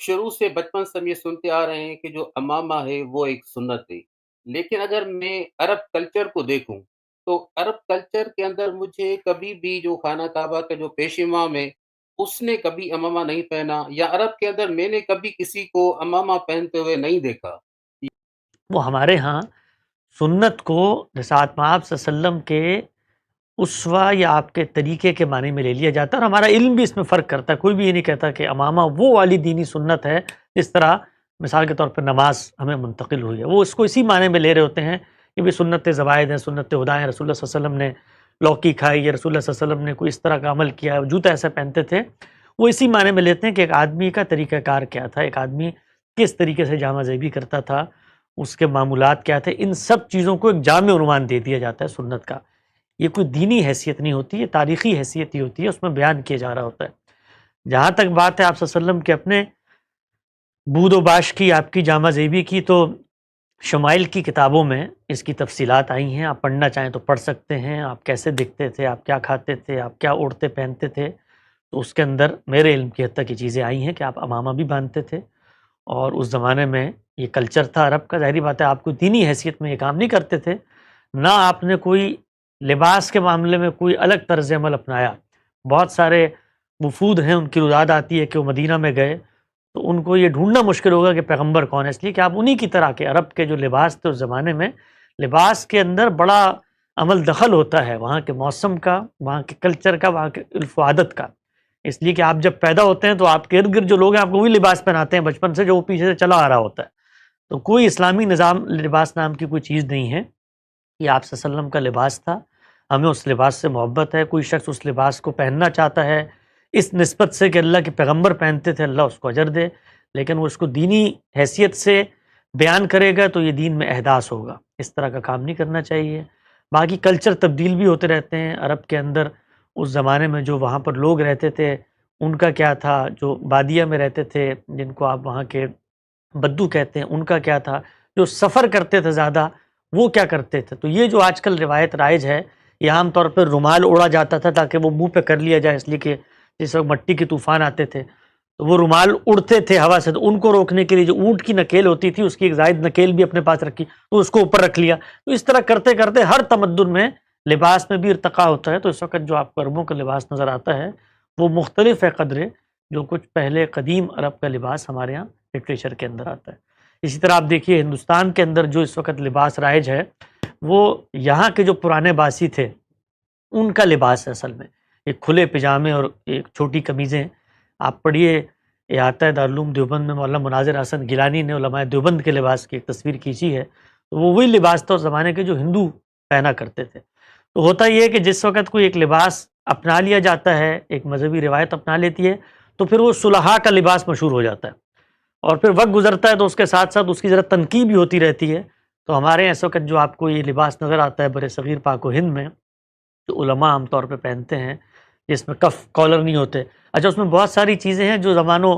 شروع سے بچپن سے ہم یہ سنتے آ رہے ہیں کہ جو امامہ ہے وہ ایک سنت ہے، لیکن اگر میں عرب کلچر کو دیکھوں تو عرب کلچر کے اندر مجھے کبھی بھی جو خانہ کعبہ کا جو پیش امام ہے اس نے کبھی امامہ نہیں پہنا، یا عرب کے اندر میں نے کبھی کسی کو امامہ پہنتے ہوئے نہیں دیکھا۔ وہ ہمارے ہاں سنت کو رسالت مآب صلی اللہ علیہ وسلم کے اسوہ یا آپ کے طریقے کے معنی میں لے لیا جاتا ہے، اور ہمارا علم بھی اس میں فرق کرتا ہے۔ کوئی بھی یہ نہیں کہتا کہ امامہ وہ والی دینی سنت ہے جس طرح مثال کے طور پر نماز ہمیں منتقل ہوئی ہے، وہ اس کو اسی معنی میں لے رہے ہوتے ہیں کہ بھی سنت زوائد ہیں، سنت ہداییں، رسول اللہ صلی اللہ علیہ وسلم نے لوکی کھائی یا رسول اللہ صلی اللہ علیہ وسلم نے کوئی اس طرح کا عمل کیا، جوتا ایسا پہنتے تھے، وہ اسی معنی میں لیتے ہیں کہ ایک آدمی کا طریقہ کار کیا تھا، ایک آدمی کس طریقے سے جامہ زیبی کرتا تھا، اس کے معمولات کیا تھے، ان سب چیزوں کو ایک جامع عنوان دے دیا جاتا ہے سنت کا۔ یہ کوئی دینی حیثیت نہیں ہوتی، یہ تاریخی حیثیت ہی ہوتی ہے، اس میں بیان کیا جا رہا ہوتا ہے۔ جہاں تک بات ہے آپ صلی اللہ علیہ وسلم کے اپنے بود و باش کی، آپ کی جامہ زیبی کی، تو شمائل کی کتابوں میں اس کی تفصیلات آئی ہیں، آپ پڑھنا چاہیں تو پڑھ سکتے ہیں، آپ کیسے دکھتے تھے، آپ کیا کھاتے تھے، آپ کیا اوڑھتے پہنتے تھے، تو اس کے اندر میرے علم کی حد تک یہ چیزیں آئی ہیں کہ آپ امامہ بھی باندھتے تھے، اور اس زمانے میں یہ کلچر تھا عرب کا، ظاہری بات ہے آپ کو دینی حیثیت میں یہ کام نہیں کرتے تھے، نہ آپ نے کوئی لباس کے معاملے میں کوئی الگ طرز عمل اپنایا۔ بہت سارے وفود ہیں، ان کی روداد آتی ہے کہ وہ مدینہ میں گئے تو ان کو یہ ڈھونڈنا مشکل ہوگا کہ پیغمبر کون ہے، اس لیے کہ آپ انہی کی طرح کے عرب کے جو لباس تھے اس زمانے میں، لباس کے اندر بڑا عمل دخل ہوتا ہے وہاں کے موسم کا، وہاں کے کلچر کا، وہاں کے عرف و عادت کا، اس لیے کہ آپ جب پیدا ہوتے ہیں تو آپ کے ارد گرد جو لوگ ہیں آپ کو وہی لباس پہناتے ہیں بچپن سے جو وہ پیچھے سے چلا آ رہا ہوتا ہے، تو کوئی اسلامی نظام لباس نام کی کوئی چیز نہیں ہے، یہ آپ صلی اللہ علیہ وسلم کا لباس تھا، ہمیں اس لباس سے محبت ہے۔ کوئی شخص اس لباس کو پہننا چاہتا ہے اس نسبت سے کہ اللہ کے پیغمبر پہنتے تھے، اللہ اس کو اجر دے، لیکن وہ اس کو دینی حیثیت سے بیان کرے گا تو یہ دین میں احداث ہوگا، اس طرح کا کام نہیں کرنا چاہیے۔ باقی کلچر تبدیل بھی ہوتے رہتے ہیں عرب کے اندر، اس زمانے میں جو وہاں پر لوگ رہتے تھے ان کا کیا تھا، جو بادیہ میں رہتے تھے جن کو آپ وہاں کے بدو کہتے ہیں ان کا کیا تھا، جو سفر کرتے تھے زیادہ وہ کیا کرتے تھے۔ تو یہ جو آج کل روایت رائج ہے، یہ عام طور پہ رومال اوڑا جاتا تھا تاکہ وہ منہ پہ کر لیا جائے، اس لیے کہ جس وقت مٹی کے طوفان آتے تھے تو وہ رومال اڑتے تھے ہوا سے، تو ان کو روکنے کے لیے جو اونٹ کی نکیل ہوتی تھی اس کی ایک زائد نکیل بھی اپنے پاس رکھی تو اس کو اوپر رکھ لیا، تو اس طرح کرتے کرتے ہر تمدن میں لباس میں بھی ارتقا ہوتا ہے۔ تو اس وقت جو آپ کو عربوں کا لباس نظر آتا ہے وہ مختلف ہے قدرے جو کچھ پہلے قدیم عرب کا لباس ہمارے ہاں لٹریچر کے اندر آتا ہے۔ اسی طرح آپ دیکھیے ہندوستان کے اندر جو اس وقت لباس رائج ہے وہ یہاں کے جو پرانے باسی تھے ان کا لباس ہے اصل میں، ایک کھلے پجامے اور ایک چھوٹی قمیضیں۔ آپ پڑھیے یہ آتا ہے دارالعلوم دیوبند میں مولانا مناظر حسن گیلانی نے علماء دیوبند کے لباس کی ایک تصویر کھینچی ہے، تو وہ وہی لباس تھا اس زمانے کے جو ہندو پہنا کرتے تھے۔ تو ہوتا یہ ہے کہ جس وقت کوئی ایک لباس اپنا لیا جاتا ہے، ایک مذہبی روایت اپنا لیتی ہے تو پھر وہ صلحاء کا لباس مشہور ہو جاتا ہے، اور پھر وقت گزرتا ہے تو اس کے ساتھ ساتھ اس کی ذرا تنقید بھی ہوتی رہتی ہے۔ تو ہمارے یہاں اس وقت جو آپ کو یہ لباس نظر آتا ہے بر صغیر پاک و ہند میں، جو علماء عام طور پہ پہنتے ہیں جس میں کف کالر نہیں ہوتے، اچھا اس میں بہت ساری چیزیں ہیں جو زمان و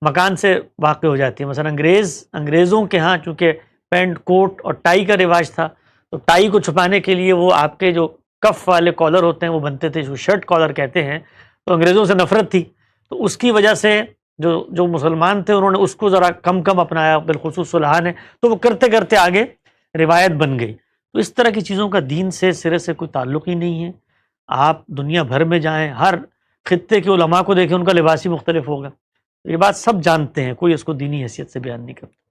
مکان سے واقع ہو جاتی ہیں۔ مثلا انگریزوں کے ہاں چونکہ پینٹ کوٹ اور ٹائی کا رواج تھا تو ٹائی کو چھپانے کے لیے وہ آپ کے جو کف والے کالر ہوتے ہیں وہ بنتے تھے، جو شرٹ کالر کہتے ہیں، تو انگریزوں سے نفرت تھی تو اس کی وجہ سے جو مسلمان تھے انہوں نے اس کو ذرا کم کم اپنایا، بالخصوص صلحاء نے، تو وہ کرتے کرتے آگے روایت بن گئی۔ تو اس طرح کی چیزوں کا دین سے سرے سے کوئی تعلق ہی نہیں ہے۔ آپ دنیا بھر میں جائیں، ہر خطے کے علماء کو دیکھیں، ان کا لباس ہی مختلف ہوگا۔ یہ بات سب جانتے ہیں، کوئی اس کو دینی حیثیت سے بیان نہیں کرتا۔